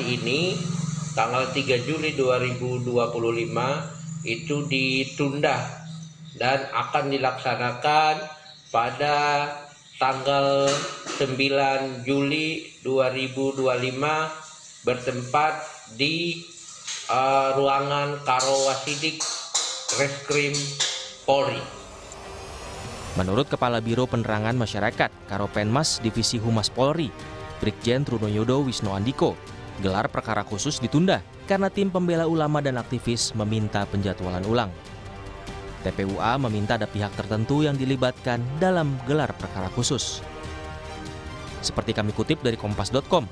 hari ini tanggal 3 Juli 2025 itu ditunda dan akan dilaksanakan pada tanggal 9 Juli 2025 bertempat di ruangan Karo Wasidik Reskrim Polri. Menurut Kepala Biro Penerangan Masyarakat Karopenmas Divisi Humas Polri, Brigjen Trunoyodo Wisno Andiko, gelar perkara khusus ditunda karena tim pembela ulama dan aktivis meminta penjadwalan ulang. TPUA meminta ada pihak tertentu yang dilibatkan dalam gelar perkara khusus. Seperti kami kutip dari kompas.com,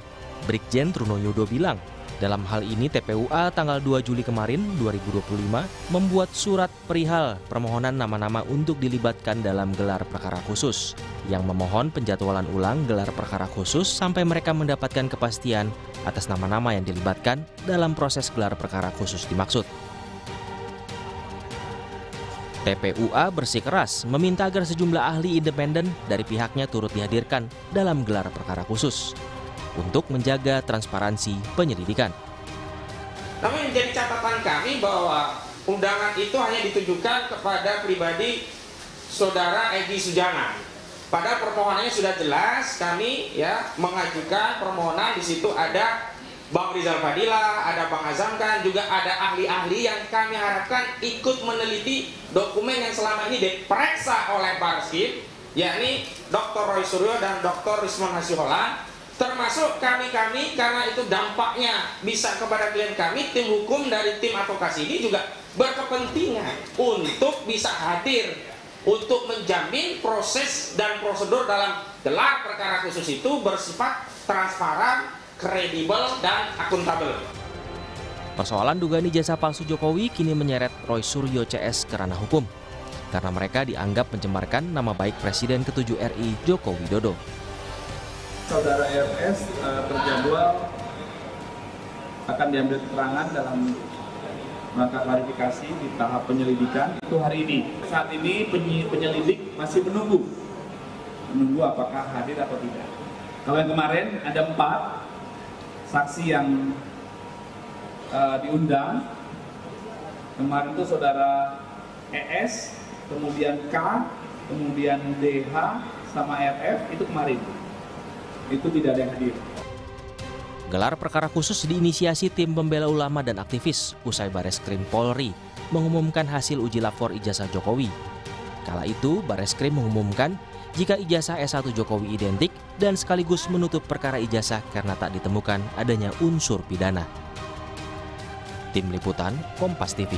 Brigjen Trunoyodo bilang, dalam hal ini TPUA tanggal 2 Juli kemarin 2025 membuat surat perihal permohonan nama-nama untuk dilibatkan dalam gelar perkara khusus yang memohon penjadwalan ulang gelar perkara khusus sampai mereka mendapatkan kepastian atas nama-nama yang dilibatkan dalam proses gelar perkara khusus dimaksud. TPUA bersikeras meminta agar sejumlah ahli independen dari pihaknya turut dihadirkan dalam gelar perkara khusus untuk menjaga transparansi penyelidikan. Namun menjadi catatan kami bahwa undangan itu hanya ditujukan kepada pribadi Saudara Egy Sujana. Pada permohonannya sudah jelas, kami mengajukan permohonan, di situ ada Bang Rizal Fadila, ada Bang Azamkan, juga ada ahli-ahli yang kami harapkan ikut meneliti dokumen yang selama ini diperiksa oleh Bareskrim, yakni Dr. Roy Suryo dan Dr. Rismon Hasiholan, termasuk kami-kami, karena itu dampaknya bisa kepada klien kami. Tim hukum dari tim advokasi ini juga berkepentingan untuk bisa hadir untuk menjamin proses dan prosedur dalam gelar perkara khusus itu bersifat transparan, kredibel, dan akuntabel. Persoalan dugaan ijazah palsu Jokowi kini menyeret Roy Suryo CS ke ranah hukum karena mereka dianggap mencemarkan nama baik Presiden ke-7 RI Joko Widodo. Saudara RS terjadwal akan diambil keterangan dalam rangka klarifikasi di tahap penyelidikan itu hari ini. Saat ini penyelidik masih menunggu apakah hadir atau tidak. Kalau yang kemarin ada 4 saksi yang diundang. Kemarin itu saudara ES, kemudian K, kemudian DH, sama RF, itu kemarin. Itu tidak ada yang hadir. Gelar perkara khusus diinisiasi tim pembela ulama dan aktivis usai Bareskrim Polri mengumumkan hasil uji lapor ijazah Jokowi. Kala itu Bareskrim mengumumkan jika ijazah S1 Jokowi identik dan sekaligus menutup perkara ijazah karena tak ditemukan adanya unsur pidana. Tim Liputan Kompas TV.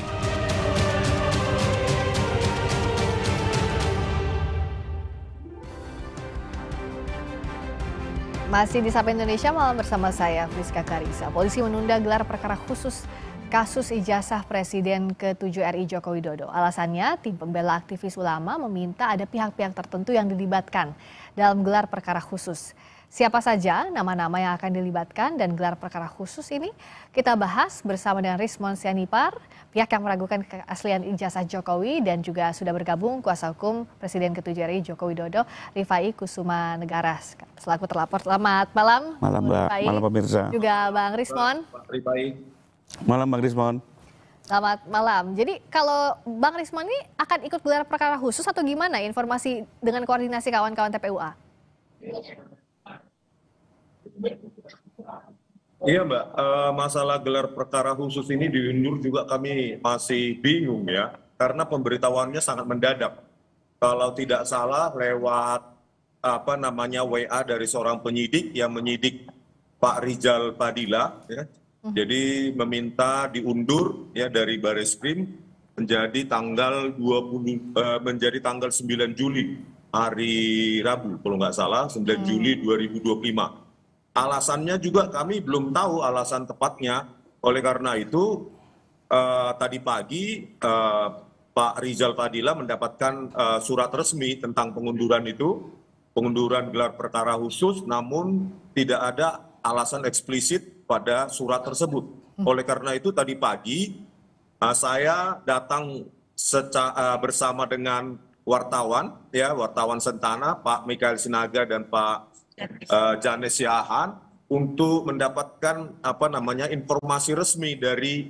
Masih di Sapa Indonesia Malam bersama saya, Friska Karisa. Polisi menunda gelar perkara khusus kasus ijazah Presiden ke-7 RI Joko Widodo. Alasannya, tim pembela aktivis ulama meminta ada pihak-pihak tertentu yang dilibatkan dalam gelar perkara khusus. Siapa saja nama-nama yang akan dilibatkan dan gelar perkara khusus ini kita bahas bersama dengan Rismon Sianipar, pihak yang meragukan keaslian ijazah Jokowi, dan juga sudah bergabung kuasa hukum Presiden ke-7 RI Joko Widodo, Rifai Kusuma Negara selaku terlapor. Selamat malam. Malam Mbak, Rifai. malam pemirsa. Juga Bang Rismon. Malam Bang Rismon. Selamat malam. Jadi kalau Bang Rismon ini akan ikut gelar perkara khusus atau gimana informasi dengan koordinasi kawan-kawan TPUA? Iya Mbak, masalah gelar perkara khusus ini diundur juga kami masih bingung ya, karena pemberitahuannya sangat mendadak. Kalau tidak salah lewat WA dari seorang penyidik yang menyidik Pak Rizal Fadila, ya. Jadi meminta diundur ya dari Bareskrim menjadi tanggal 9 Juli, hari Rabu kalau nggak salah, 9 Juli 2025. Alasannya juga kami belum tahu alasan tepatnya. Oleh karena itu tadi pagi Pak Rizal Fadila mendapatkan surat resmi tentang pengunduran gelar perkara khusus, namun tidak ada alasan eksplisit pada surat tersebut. Oleh karena itu tadi pagi saya datang bersama dengan wartawan, ya wartawan Sentana, Pak Mikael Sinaga dan Pak Janes Siahan, untuk mendapatkan informasi resmi dari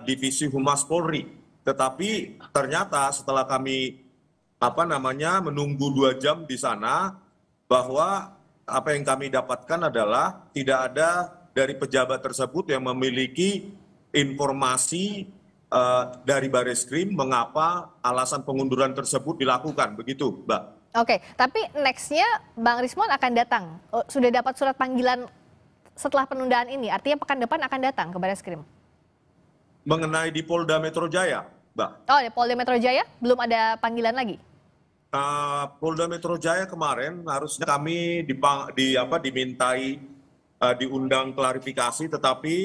Divisi Humas Polri. Tetapi ternyata setelah kami menunggu 2 jam di sana, bahwa apa yang kami dapatkan adalah tidak ada dari pejabat tersebut yang memiliki informasi dari Bareskrim mengapa alasan pengunduran tersebut dilakukan, begitu, Mbak. Oke, tapi next-nya Bang Rismon akan datang. Sudah dapat surat panggilan setelah penundaan ini, artinya pekan depan akan datang ke Bareskrim? Mengenai di Polda Metro Jaya, Mbak. Oh, di Polda Metro Jaya belum ada panggilan lagi? Polda Metro Jaya kemarin harusnya kami dimintai diundang klarifikasi, tetapi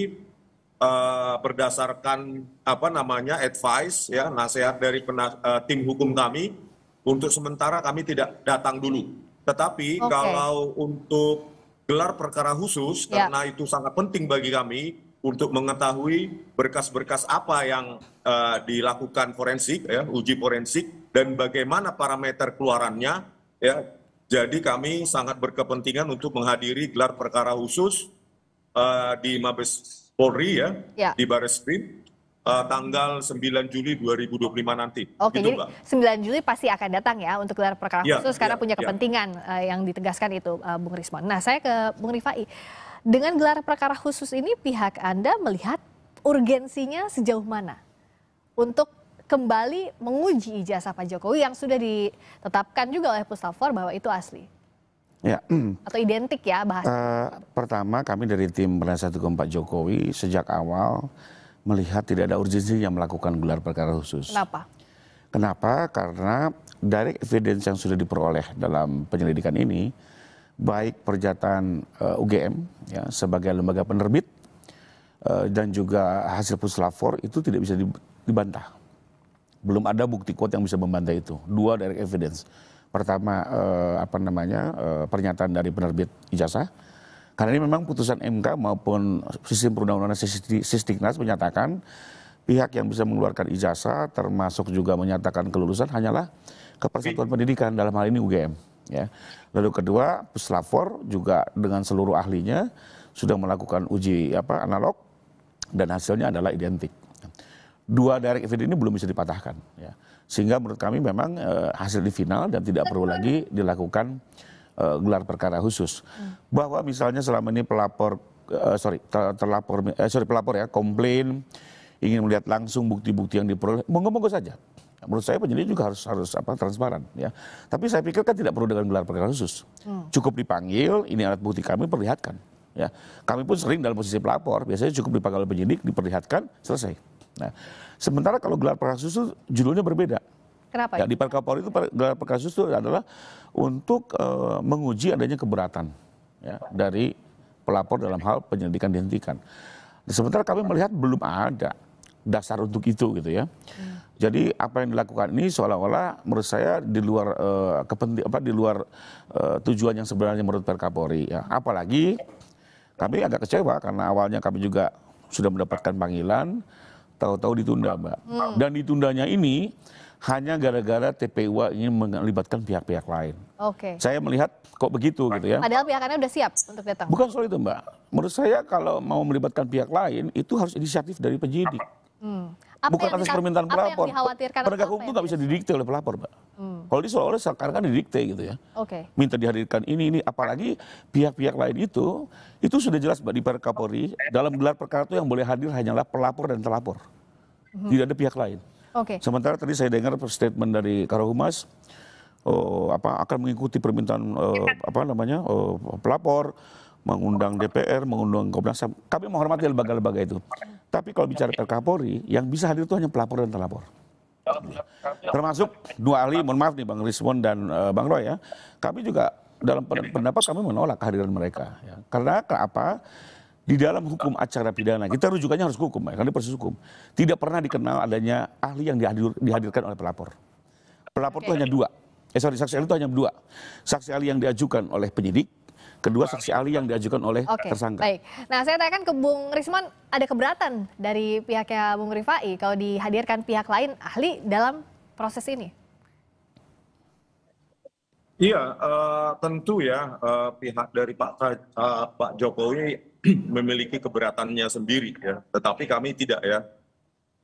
berdasarkan advice ya, nasihat dari tim hukum kami, untuk sementara kami tidak datang dulu. Tetapi kalau untuk gelar perkara khusus, karena itu sangat penting bagi kami untuk mengetahui berkas-berkas apa yang dilakukan forensik, ya, uji forensik, dan bagaimana parameter keluarannya, ya. Jadi kami sangat berkepentingan untuk menghadiri gelar perkara khusus di Mabes Polri, ya, di Bareskrim, tanggal 9 Juli 2025 nanti. Oke, gitu, jadi Mbak. 9 Juli pasti akan datang ya untuk gelar perkara khusus karena punya kepentingan yang ditegaskan itu, Bung Rismon. Nah, saya ke Bung Rifai. Dengan gelar perkara khusus ini pihak Anda melihat urgensinya sejauh mana untuk kembali menguji ijazah Pak Jokowi yang sudah ditetapkan juga oleh Puslapor bahwa itu asli? Ya. Atau identik ya bahasa? Pertama, kami dari tim penasihat hukum Pak Jokowi sejak awal melihat tidak ada urgensi yang melakukan gelar perkara khusus. Kenapa? Kenapa? Karena dari evidence yang sudah diperoleh dalam penyelidikan ini, baik pernyataan UGM ya, sebagai lembaga penerbit dan juga hasil Puslapor itu tidak bisa dibantah. Belum ada bukti kuat yang bisa membantah itu. 2 direct evidence. Pertama pernyataan dari penerbit ijazah. Karena ini memang putusan MK maupun sistem perundang-undangan Sistiknas menyatakan pihak yang bisa mengeluarkan ijazah termasuk juga menyatakan kelulusan hanyalah Kepersatuan Pendidikan, dalam hal ini UGM. Ya. Lalu kedua, Puslapor juga dengan seluruh ahlinya sudah melakukan uji analog dan hasilnya adalah identik. 2 direct evidence ini belum bisa dipatahkan. Ya. Sehingga menurut kami memang hasil di final dan tidak perlu lagi dilakukan gelar perkara khusus. Bahwa misalnya selama ini pelapor ya komplain ingin melihat langsung bukti-bukti yang diperoleh, monggo-monggo saja. Menurut saya penyidik juga harus transparan ya. Tapi saya pikir kan tidak perlu dengan gelar perkara khusus. Cukup dipanggil, ini alat bukti kami, perlihatkan ya. Kami pun sering dalam posisi pelapor, biasanya cukup dipanggil oleh penyidik, diperlihatkan, selesai. Nah, sementara kalau gelar perkara khusus judulnya berbeda. Kenapa? Ya, di Perkapolri itu gelar perkara khusus itu adalah untuk menguji adanya keberatan ya, dari pelapor dalam hal penyelidikan dihentikan. Sementara kami melihat belum ada dasar untuk itu gitu ya. Jadi apa yang dilakukan ini seolah-olah menurut saya di luar di luar tujuan yang sebenarnya menurut Perkapolri ya. Apalagi kami agak kecewa karena awalnya kami juga sudah mendapatkan panggilan, tahu-tahu ditunda, Mbak. Dan ditundanya ini hanya gara-gara TPU ingin melibatkan pihak-pihak lain. Oke. Saya melihat kok begitu gitu ya. Padahal pihak Anda udah siap untuk datang. Bukan soal itu, Mbak. Menurut saya kalau mau melibatkan pihak lain itu harus inisiatif dari penyidik. Bukan atas permintaan pelapor. Penegak hukum itu nggak bisa didikte oleh pelapor, Mbak. Kalau di seolah-olah sekarang kan didikte gitu ya. Oke. Minta dihadirkan ini, apalagi pihak-pihak lain itu sudah jelas, Mbak, di Perkapolri dalam gelar perkara itu yang boleh hadir hanyalah pelapor dan terlapor. Tidak ada pihak lain. Oke. Sementara tadi saya dengar statement dari Karohumas akan mengikuti permintaan pelapor, mengundang DPR, mengundang Komnas HAM. Kami menghormati lembaga-lembaga itu. Tapi kalau bicara Perkapolri, yang bisa hadir itu hanya pelapor dan terlapor. Termasuk 2 ahli, mohon maaf nih Bang Rismon dan Bang Roy ya. Kami juga dalam pendapat kami menolak kehadiran mereka. Ya. Karena apa? Di dalam hukum acara pidana, kita rujukannya harus hukum, ya, karena proses hukum. Tidak pernah dikenal adanya ahli yang dihadirkan oleh pelapor. Pelapor itu hanya 2. Saksi ahli itu hanya 2. Saksi ahli yang diajukan oleh penyidik, kedua saksi ahli yang diajukan oleh tersangka. Baik. Nah, saya tanyakan ke Bung Rismon, ada keberatan dari pihaknya Bung Rifai kalau dihadirkan pihak lain ahli dalam proses ini? Iya, tentu ya pihak dari Pak Jokowi memiliki keberatannya sendiri ya, tetapi kami tidak ya.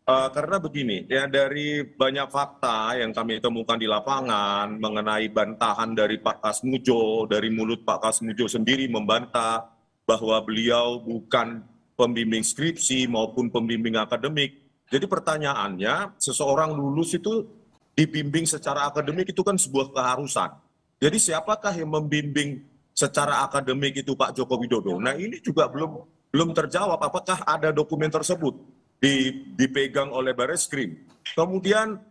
Karena begini, ya dari banyak fakta yang kami temukan di lapangan mengenai bantahan dari Pak Kasmujo, dari mulut Pak Kasmujo sendiri membantah bahwa beliau bukan pembimbing skripsi maupun pembimbing akademik. Jadi pertanyaannya, seseorang lulus itu dibimbing secara akademik itu kan sebuah keharusan. Jadi siapakah yang membimbing secara akademik itu Pak Joko Widodo? Nah ini juga belum terjawab apakah ada dokumen tersebut dipegang oleh Bareskrim. Kemudian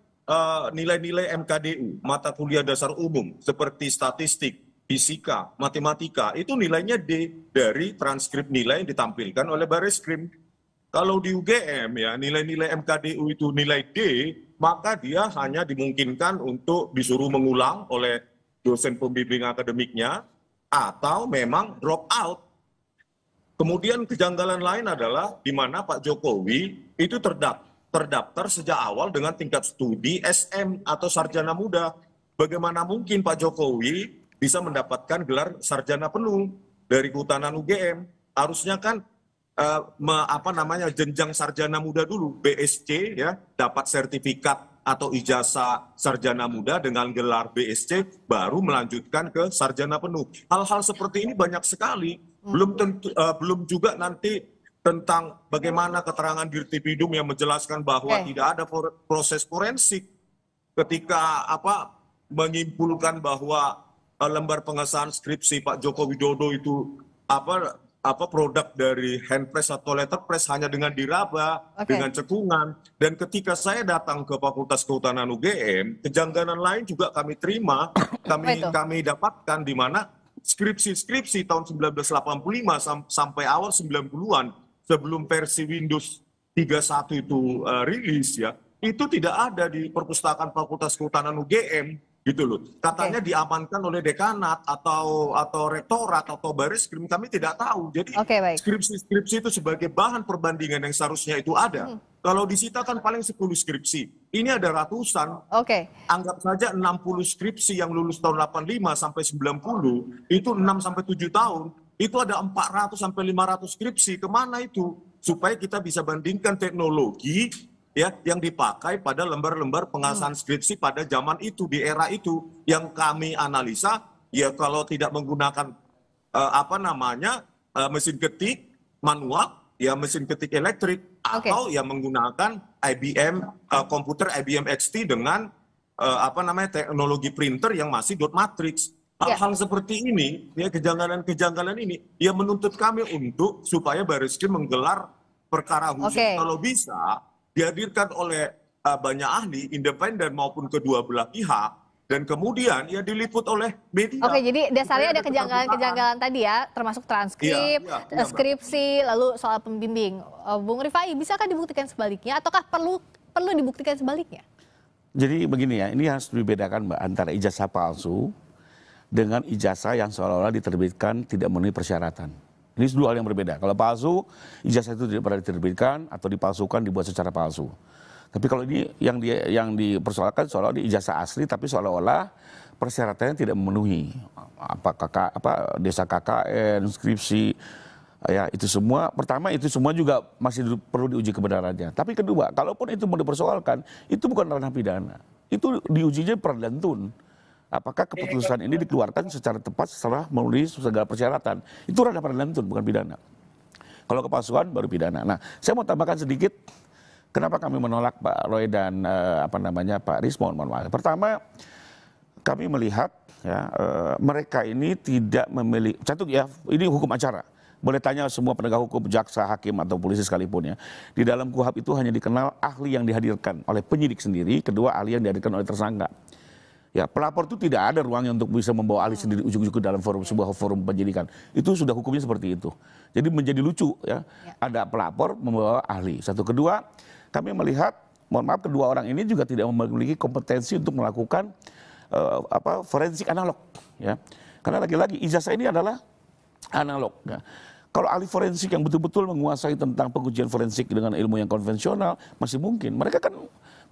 nilai-nilai MKDU, mata kuliah dasar umum seperti statistik, fisika, matematika, itu nilainya D dari transkrip nilai yang ditampilkan oleh Bareskrim. Kalau di UGM ya nilai-nilai MKDU itu nilai D, maka dia hanya dimungkinkan untuk disuruh mengulang oleh dosen pembimbing akademiknya atau memang drop out. Kemudian kejanggalan lain adalah di mana Pak Jokowi itu terdaftar sejak awal dengan tingkat studi SM atau sarjana muda. Bagaimana mungkin Pak Jokowi bisa mendapatkan gelar sarjana penuh dari Kehutanan UGM? Harusnya kan jenjang sarjana muda dulu, BSc ya, dapat sertifikat atau ijazah sarjana muda dengan gelar BSc baru melanjutkan ke sarjana penuh. Hal-hal seperti ini banyak sekali. Belum juga nanti tentang bagaimana keterangan Dirtipidum yang menjelaskan bahwa tidak ada proses forensik ketika menyimpulkan bahwa lembar pengesahan skripsi Pak Joko Widodo itu produk dari handpress atau letterpress hanya dengan diraba, dengan cekungan. Dan ketika saya datang ke Fakultas Kehutanan UGM, kejanggalan lain juga kami terima, kami dapatkan di mana skripsi tahun 1985 sampai awal 90-an, sebelum versi Windows 31 itu rilis ya, itu tidak ada di perpustakaan Fakultas Kehutanan UGM. Gitu loh. Katanya diamankan oleh dekanat atau rektorat atau Bareskrim, kami tidak tahu. Jadi skripsi-skripsi itu sebagai bahan perbandingan yang seharusnya itu ada. Kalau disita kan paling 10 skripsi. Ini ada ratusan. Anggap saja 60 skripsi yang lulus tahun 85 sampai 90, itu 6 sampai 7 tahun. Itu ada 400 sampai 500 skripsi. Kemana itu? Supaya kita bisa bandingkan teknologi ya yang dipakai pada lembar-lembar pengesahan skripsi pada zaman itu, di era itu, yang kami analisa ya kalau tidak menggunakan mesin ketik manual ya, mesin ketik elektrik atau ya menggunakan IBM komputer IBM XT dengan teknologi printer yang masih dot matrix. Hal-hal seperti ini ya, kejanggalan ini ya menuntut kami untuk supaya Bareskrim menggelar perkara khusus kalau bisa dihadirkan oleh banyak ahli, independen maupun kedua belah pihak, dan kemudian ya diliput oleh media. Jadi dasarnya ada kejanggalan tadi ya, termasuk transkrip, skripsi, lalu soal pembimbing. Bung Rifai, bisakah dibuktikan sebaliknya, ataukah perlu dibuktikan sebaliknya? Jadi begini ya, ini harus dibedakan Mbak, antara ijazah palsu dengan ijazah yang seolah-olah diterbitkan tidak memenuhi persyaratan. Ini dua hal yang berbeda. Kalau palsu, ijazah itu tidak pernah diterbitkan atau dipalsukan, dibuat secara palsu. Tapi kalau ini yang dipersoalkan seolah-olah ijazah asli, tapi seolah-olah persyaratannya tidak memenuhi. Desa KKN, skripsi, ya itu semua. Pertama itu semua juga masih perlu diuji kebenarannya. Tapi kedua, kalaupun itu mau dipersoalkan, itu bukan ranah pidana. Itu diujinya peradilan tun. Apakah keputusan ini dikeluarkan secara tepat setelah memenuhi segala persyaratan? Itu ranah peradilan tun, bukan pidana. Kalau kepalsuan baru pidana. Nah, saya mau tambahkan sedikit kenapa kami menolak Pak Roy dan Pak Rismon. Pertama, kami melihat ya mereka ini tidak memiliki ini hukum acara. Boleh tanya semua penegak hukum, jaksa, hakim atau polisi sekalipun ya. Di dalam KUHP itu hanya dikenal ahli yang dihadirkan oleh penyidik sendiri, kedua ahli yang dihadirkan oleh tersangka. Ya, pelapor itu tidak ada ruangnya untuk bisa membawa ahli sendiri ujuk-ujuk ke dalam sebuah forum penyidikan. Itu sudah hukumnya seperti itu. Jadi menjadi lucu ya. Ada pelapor membawa ahli. Satu, kedua, kami melihat, mohon maaf, kedua orang ini juga tidak memiliki kompetensi untuk melakukan forensik analog ya. Karena lagi-lagi ijazah ini adalah analog ya. Kalau ahli forensik yang betul-betul menguasai tentang pengujian forensik dengan ilmu yang konvensional masih mungkin. Mereka kan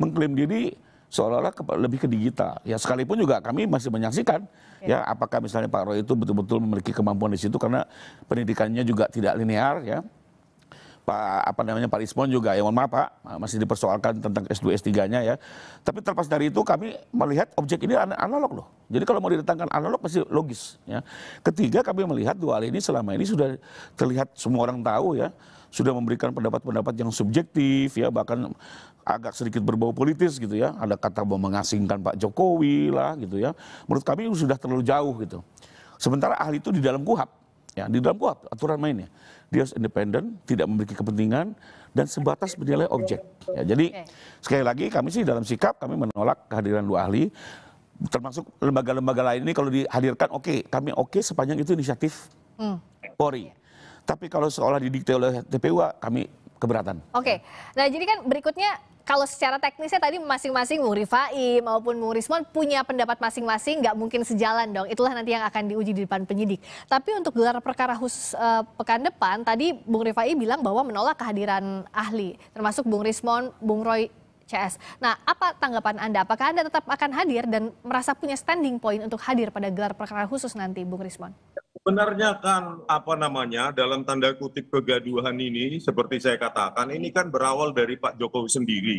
mengklaim diri seolah-olah lebih ke digital. Ya sekalipun juga kami masih menyaksikan ya apakah misalnya Pak Roy itu betul-betul memiliki kemampuan di situ karena pendidikannya juga tidak linear ya. Pak Rismon juga, ya mohon maaf Pak, masih dipersoalkan tentang S2, S3-nya ya. Tapi terlepas dari itu kami melihat objek ini analog loh. Jadi kalau mau didatangkan analog pasti logis ya. Ketiga, kami melihat dua hal ini selama ini sudah terlihat semua orang tahu ya, sudah memberikan pendapat-pendapat yang subjektif ya, bahkan agak sedikit berbau politis gitu ya. Ada kata mau mengasingkan Pak Jokowi lah gitu ya. Menurut kami sudah terlalu jauh gitu. Sementara ahli itu di dalam KUHAP. Ya, di dalam KUHAP aturan mainnya. Dia harus independen, tidak memiliki kepentingan, dan sebatas menilai objek. Ya, jadi sekali lagi kami sih dalam sikap kami menolak kehadiran dua ahli, termasuk lembaga-lembaga lain ini kalau dihadirkan kami oke sepanjang itu inisiatif Polri. Tapi kalau seolah didikte oleh TPU kami keberatan. Nah jadi kan berikutnya kalau secara teknisnya tadi masing-masing Bung Rifai maupun Bung Rismon punya pendapat masing-masing, nggak mungkin sejalan dong. Itulah nanti yang akan diuji di depan penyidik. Tapi untuk gelar perkara khusus pekan depan, tadi Bung Rifai bilang bahwa menolak kehadiran ahli, termasuk Bung Rismon, Bung Roy CS. Nah, apa tanggapan Anda? Apakah Anda tetap akan hadir dan merasa punya standing point untuk hadir pada gelar perkara khusus nanti, Bung Rismon? Sebenarnya kan dalam tanda kutip kegaduhan ini seperti saya katakan ini kan berawal dari Pak Jokowi sendiri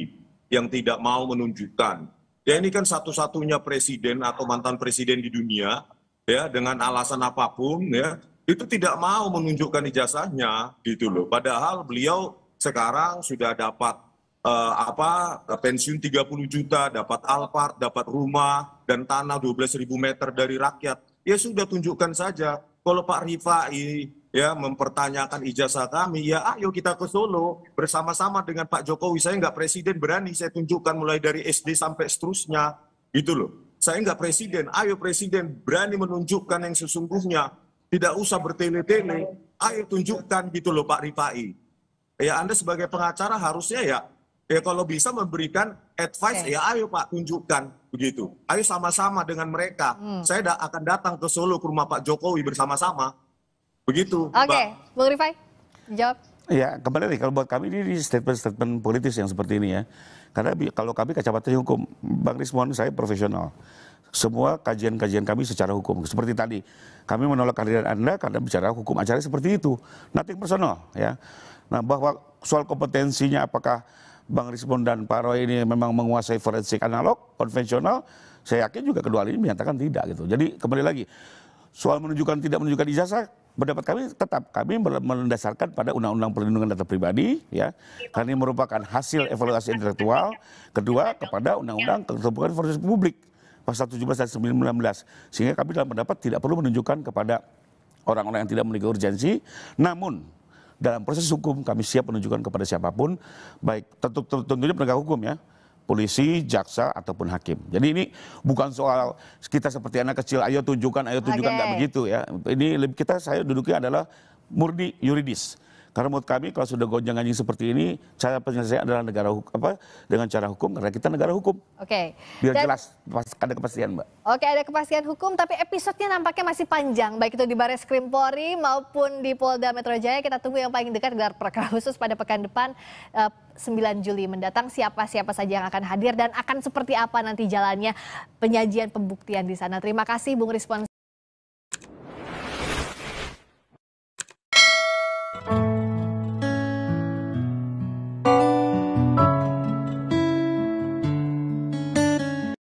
yang tidak mau menunjukkan. Ya ini kan satu-satunya presiden atau mantan presiden di dunia ya dengan alasan apapun ya itu tidak mau menunjukkan ijazahnya gitu loh. Padahal beliau sekarang sudah dapat pensiun 30 juta, dapat Alphard, dapat rumah dan tanah 12.000 meter dari rakyat. Ya sudah tunjukkan saja. Kalau Pak Rifai ya mempertanyakan ijazah kami, ya ayo kita ke Solo bersama-sama dengan Pak Jokowi. Saya nggak presiden, berani saya tunjukkan mulai dari SD sampai seterusnya. Gitu loh. Saya nggak presiden, ayo presiden berani menunjukkan yang sesungguhnya. Tidak usah bertele-tele, ayo tunjukkan gitu loh Pak Rifai. Ya Anda sebagai pengacara harusnya ya kalau bisa memberikan advice, ya ayo Pak tunjukkan begitu. Ayo sama-sama dengan mereka. Saya akan datang ke Solo ke rumah Pak Jokowi bersama-sama. Begitu. Bung Rifai, jawab. Ya kembali lagi, kalau buat kami ini statement-statement politis yang seperti ini ya. Karena kalau kami kacamata hukum, Bang Rismon saya profesional. Semua kajian-kajian kami secara hukum. Seperti tadi, kami menolak kehadiran Anda karena bicara hukum acara seperti itu. Nothing personal ya. Nah bahwa soal kompetensinya apakah Bang Rismon dan Pak Roy ini memang menguasai forensik analog, konvensional, saya yakin juga kedua ini menyatakan tidak gitu. Jadi kembali lagi, soal menunjukkan tidak menunjukkan ijazah, pendapat kami tetap kami mendasarkan pada Undang-Undang Perlindungan Data Pribadi, ya, karena ini merupakan hasil evaluasi intelektual. Kedua, kepada Undang-Undang Keterbukaan Informasi Publik, pasal 17 dan 19, sehingga kami dalam pendapat tidak perlu menunjukkan kepada orang-orang yang tidak memiliki urgensi, namun dalam proses hukum kami siap menunjukkan kepada siapapun, baik tentunya penegak hukum ya, polisi, jaksa ataupun hakim. Jadi ini bukan soal kita seperti anak kecil, ayo tunjukkan, nggak begitu ya. Ini saya duduknya adalah murni yuridis. Karena menurut kami kalau sudah gonjang-ganjing seperti ini, cara penyelesaian adalah dengan cara hukum, karena kita negara hukum. Biar jelas, ada kepastian Mbak. Ada kepastian hukum, tapi episodenya nampaknya masih panjang, baik itu di Barreskrim Polri maupun di Polda Metro Jaya. Kita tunggu yang paling dekat gelar perkara khusus pada pekan depan 9 Juli mendatang. Siapa-siapa saja yang akan hadir dan akan seperti apa nanti jalannya penyajian pembuktian di sana. Terima kasih Bung Rismon.